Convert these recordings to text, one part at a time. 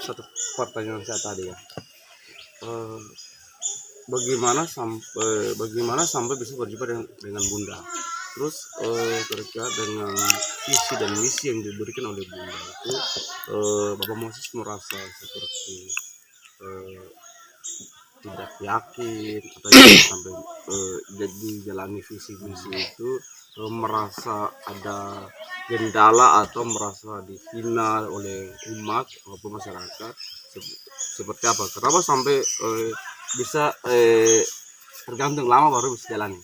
satu pertanyaan saya tadi ya. Eh, bagaimana sampai bisa berjumpa dengan Bunda? Terus terkait dengan visi dan misi yang diberikan oleh Bunda itu, Bapak Moses merasa seperti eh, tidak yakin atau jangan sampai dijalani visi misi itu, merasa ada kendala atau merasa dihina oleh umat maupun masyarakat, seperti apa? Kenapa sampai bisa tergantung lama baru bisa jalani?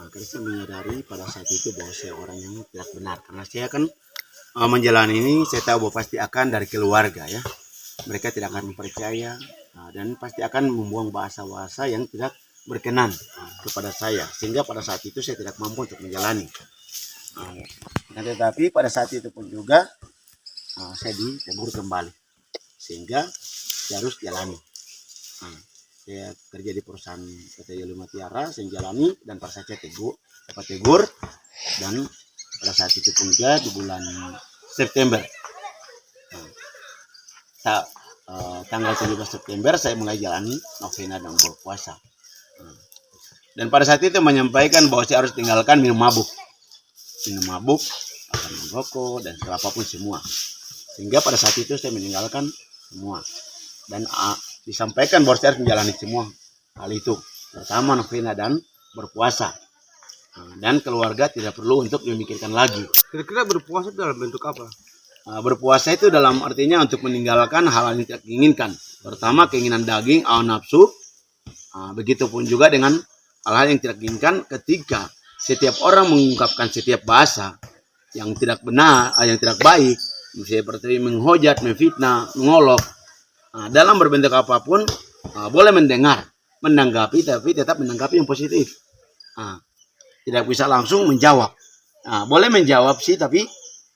Karena saya menyadari pada saat itu bahwa saya orang yang tidak benar, karena saya kan menjalani ini, saya tahu bahwa pasti akan dari keluarga ya, mereka tidak akan mempercaya dan pasti akan membuang bahasa-bahasa yang tidak berkenan kepada saya, sehingga pada saat itu saya tidak mampu untuk menjalani. Tetapi pada saat itu pun juga saya ditegur kembali, sehingga saya harus jalani. Saya kerja di perusahaan PT Yuli Mutiara, saya jalani, dan pada saat saya dapat tegur, dan pada saat itu pun juga di bulan September, tanggal 17 September saya mulai jalani novena dan berpuasa. Dan pada saat itu menyampaikan bahwa saya harus tinggalkan minum mabuk, akan merokok dan apapun semua. Sehingga pada saat itu saya meninggalkan semua, dan disampaikan bahwa saya harus menjalani semua hal itu, pertama novena dan berpuasa, dan keluarga tidak perlu untuk memikirkan lagi. Kira-kira berpuasa dalam bentuk apa? Berpuasa itu dalam artinya untuk meninggalkan hal yang tidak diinginkan, pertama keinginan daging, hawa nafsu, begitupun juga dengan hal-hal yang tidak diinginkan. Ketika setiap orang mengungkapkan setiap bahasa yang tidak benar, yang tidak baik, seperti menghujat, memfitnah, mengolok, dalam berbentuk apapun, boleh mendengar, menanggapi, tapi tetap menanggapi yang positif. Tidak bisa langsung menjawab. Boleh menjawab sih, tapi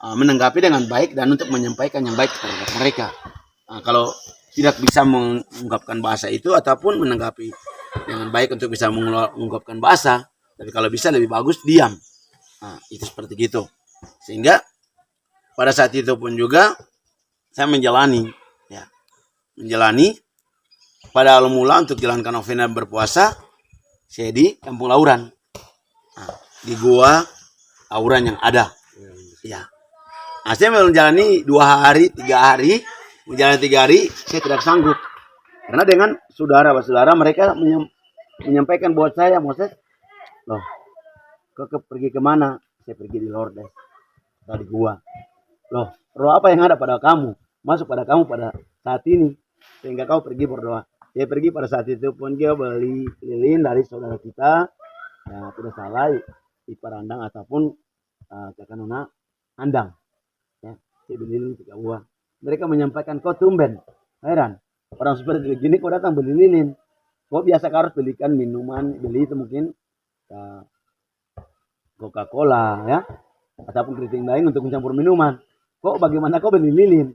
menanggapi dengan baik dan untuk menyampaikan yang baik kepada mereka. Kalau tidak bisa mengungkapkan bahasa itu ataupun menanggapi dengan baik untuk bisa mengungkapkan bahasa, tapi kalau bisa lebih bagus diam. Itu seperti gitu. Sehingga pada saat itu pun juga saya menjalani pada awal mula untuk jalankan novena berpuasa, saya di Kampung Lauran, di gua Lauran yang ada. Ya, saya menjalani 2 hari, 3 hari, menjalani 3 hari, saya tidak sanggup. Karena dengan saudara-saudara mereka menyampaikan buat saya, Moses, loh, kau pergi kemana? Saya pergi di Lourdes, atau di gua. Loh, roh apa yang ada pada kamu? Masuk pada kamu pada saat ini, sehingga kau pergi berdoa. Dia pergi pada saat itu pun dia beli lilin dari saudara kita, tidak salah, di Parandang ataupun Kakanuna Andang. Ya, saya beli lilin 3 buah. Mereka menyampaikan, kau tumben, heran. Orang seperti begini kau datang beli lilin. Kau biasa kau harus belikan minuman, beli itu mungkin Coca-Cola ya, ataupun keriting lain untuk mencampur minuman. Kok bagaimana kau beli lilin?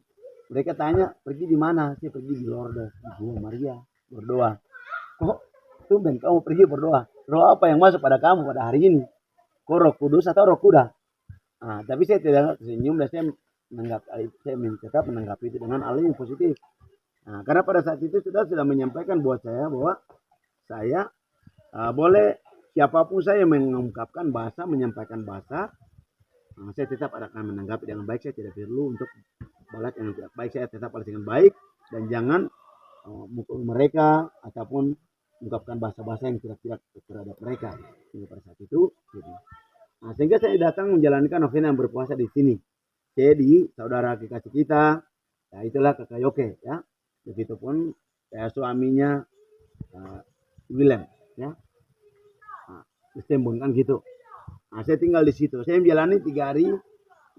Mereka tanya, pergi di mana? Saya pergi di Lourdes, di Gua Maria, berdoa. Kok tumben kamu pergi berdoa? Roh apa yang masuk pada kamu pada hari ini? Kok Roh Kudus atau Roh Kuda? Tapi saya tidak senyum dan saya tetap menanggapi itu dengan hal yang positif. Karena pada saat itu sudah menyampaikan buat saya bahwa saya boleh siapapun saya mengungkapkan bahasa, menyampaikan bahasa, saya tetap akan menanggapi dengan baik. Saya tidak perlu untuk balas yang tidak baik, saya tetap balas dengan baik, dan jangan mukul mereka ataupun mengungkapkan bahasa-bahasa yang tidak terhadap mereka. Sehingga pada saat itu, sehingga saya datang menjalankan novena yang berpuasa di sini. Saya di saudara kekasih kita, ya itulah Kakak Yoke ya. Begitupun suaminya Willem ya. Istembon kan gitu. Saya tinggal di situ. Saya menjalani 3 hari,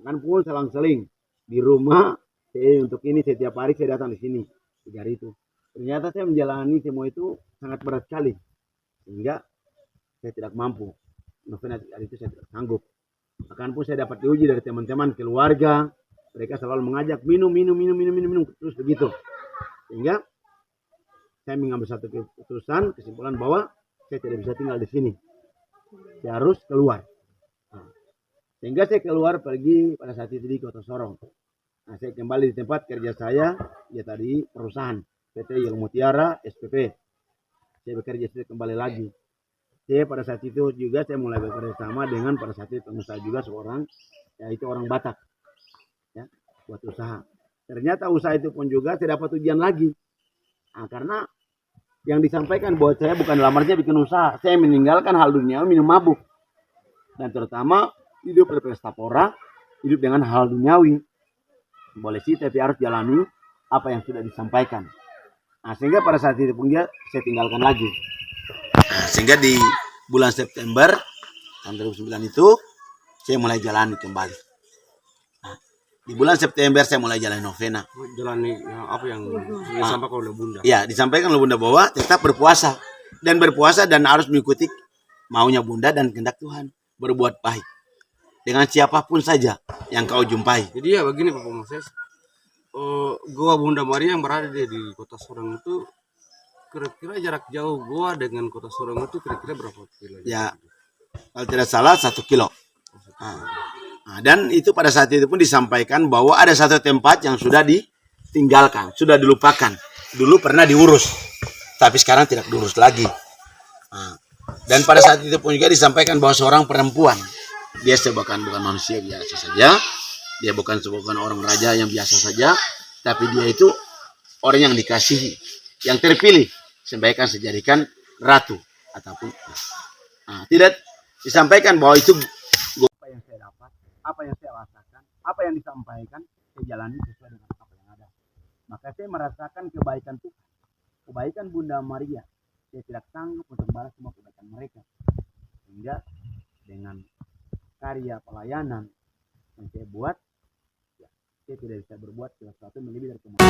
kan pun selang-seling di rumah. Saya untuk ini setiap hari saya datang di sini 3 hari itu. Ternyata saya menjalani semua itu sangat berat sekali, sehingga saya tidak mampu. Novena 3 hari itu saya tidak sanggup. Bahkan pun saya dapat diuji dari teman-teman keluarga. Mereka selalu mengajak minum terus begitu. Sehingga saya mengambil satu kesimpulan bahwa saya tidak bisa tinggal di sini. Saya harus keluar. Sehingga saya keluar pergi pada saat itu di Kota Sorong. Nah, saya kembali di tempat kerja saya, ya tadi perusahaan PT Ilmu Mutiara SPP. Saya bekerja, saya kembali lagi. Saya pada saat itu juga saya mulai bekerja sama dengan pada saat itu pengusaha juga seorang, yaitu orang Batak, ya, buat usaha. Ternyata usaha itu pun juga saya dapat ujian lagi. Nah, karena yang disampaikan buat saya bukan dalam artinya bikin usaha, saya meninggalkan hal dunia, minum mabuk, dan terutama hidup berpesta pora, hidup dengan hal duniawi. Boleh sih, tapi harus jalani apa yang sudah disampaikan. Nah, sehingga pada saat itu pun dia saya tinggalkan lagi. Nah, sehingga di bulan September tahun 2009 itu saya mulai jalani kembali. Nah, di bulan September saya mulai jalani novena. Jalani apa yang disampaikan oleh Bunda. Ya, disampaikan oleh Bunda bahwa tetap berpuasa dan harus mengikuti maunya Bunda dan kehendak Tuhan, berbuat baik dengan siapapun saja yang kau jumpai. Jadi ya begini Bapak Moses, Goa Bunda Maria yang berada di Kota Sorong itu kira-kira jarak jauh goa dengan Kota Sorong itu kira-kira berapa kilo? Ya, kalau tidak salah 1 kilo. Nah, dan itu pada saat itu pun disampaikan bahwa ada satu tempat yang sudah ditinggalkan, sudah dilupakan. Dulu pernah diurus, tapi sekarang tidak diurus lagi. Nah, dan pada saat itu pun juga disampaikan bahwa seorang perempuan, dia bukan manusia biasa saja, dia bukan orang raja yang biasa saja, tapi dia itu orang yang dikasihi, yang terpilih, sebaiknya sejadikan ratu ataupun tidak disampaikan bahwa itu apa yang saya dapat, apa yang saya rasakan, apa yang disampaikan, saya jalani sesuai dengan apa yang ada. Maka saya merasakan kebaikan Tuhan, kebaikan Bunda Maria. Saya tidak sanggup untuk membalas semua kebaikan mereka. Sehingga dengan karya pelayanan yang saya buat, ya, saya tidak bisa berbuat sesuatu yang lebih dari kemampuan.